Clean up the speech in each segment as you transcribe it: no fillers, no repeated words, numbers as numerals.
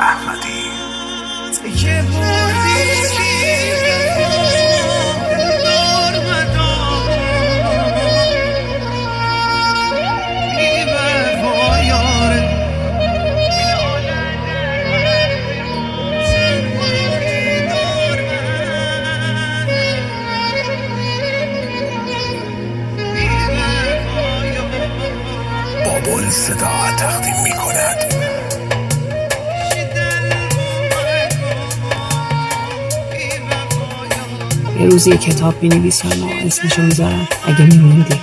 احمدی. بابل صدا تقدیم می کند. یه روز یه کتاب بینویسم و اسمشو میذارم اگه میموندی،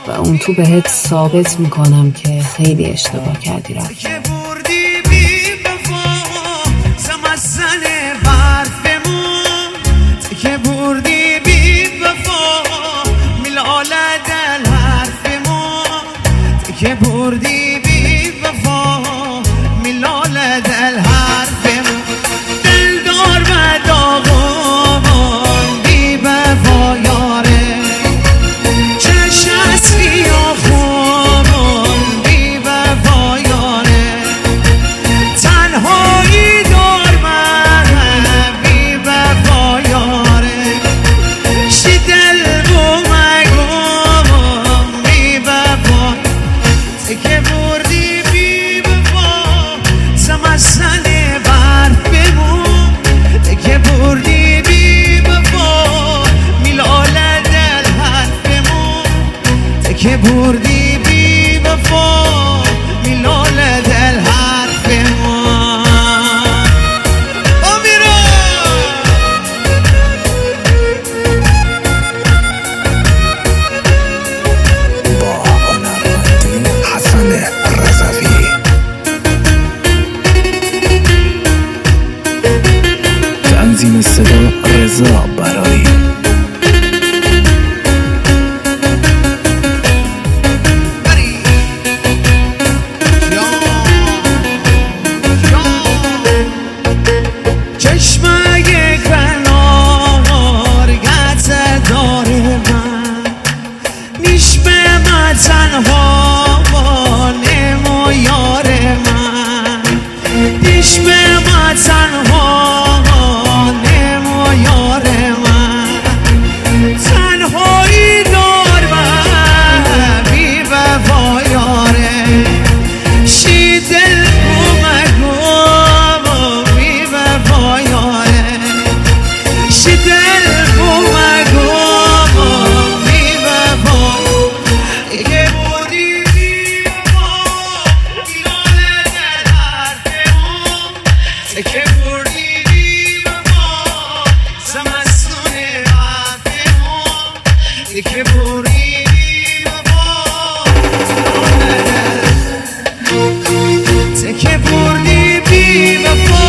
و اون تو بهت ثابت میکنم که خیلی اشتباه کردی رفت. که بردی بی وفا ملال دل حرفم دلدار و داغم بی وفا یاره چش اصلی و خوبم بی وفا یاره تنهایی دار من بی وفا یاره شی دل بو مگم بی وفا که بردی بی وفا زمستن برف بمون که بردی بی وفا میلال دل حرف بمون که بردی بی وفا میلال دل حرف بمون تنظیم صدا رضا برایی. چشمه کنار گت دار من نیش به من تنها نمو یار من نیش به من تنها نمو یار من تنهایی دار من بی وفا یاره شی دل بو مگم بی وفا یاره شی دل بو مگم بی وفا که بودی بی وفا میلال دل حرفمون که بردی بی وفا زمستون حرفمون که بردی بی وفا که بردی بی وفا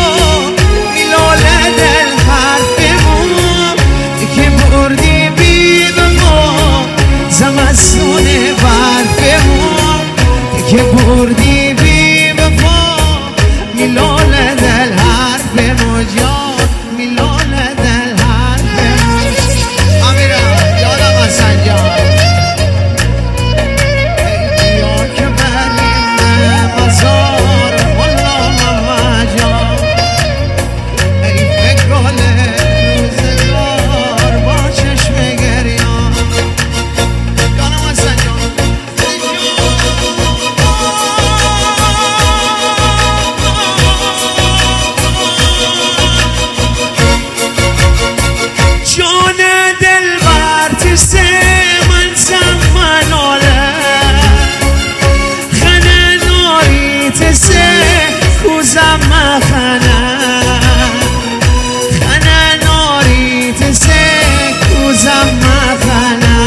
میلال دل حرفمون که بردی بی وفا زمستون برفمون که بردی بی وفا میلال دل حرفمون جان میلال دل حرفمون امیرم یادم حسن جان یا که بریم مزار والله محمد جان ای فکر روزگار با چشم گریان یادم حسن جان جان دل برتسه من زماناله خنه ناری تسه کوزم خنه خنه ناری تسه کوزم خنه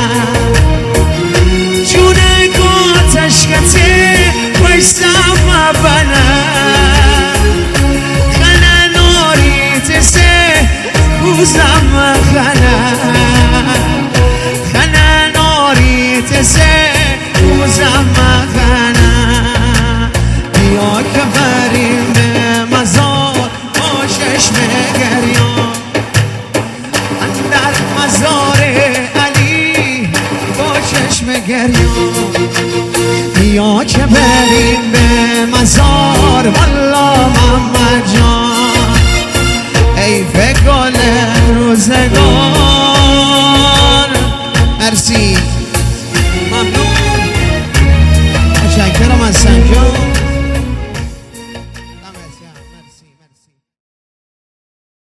جونه گاتش کته پشتم بنه خنه ناری تسه کوزم خنه خنه ناری تسه کوزم خنه بیا که بریم به مزار با چشم گریان اندر مزار علی با چشم گریان بیا که بریم به مزار والله محمد روزگار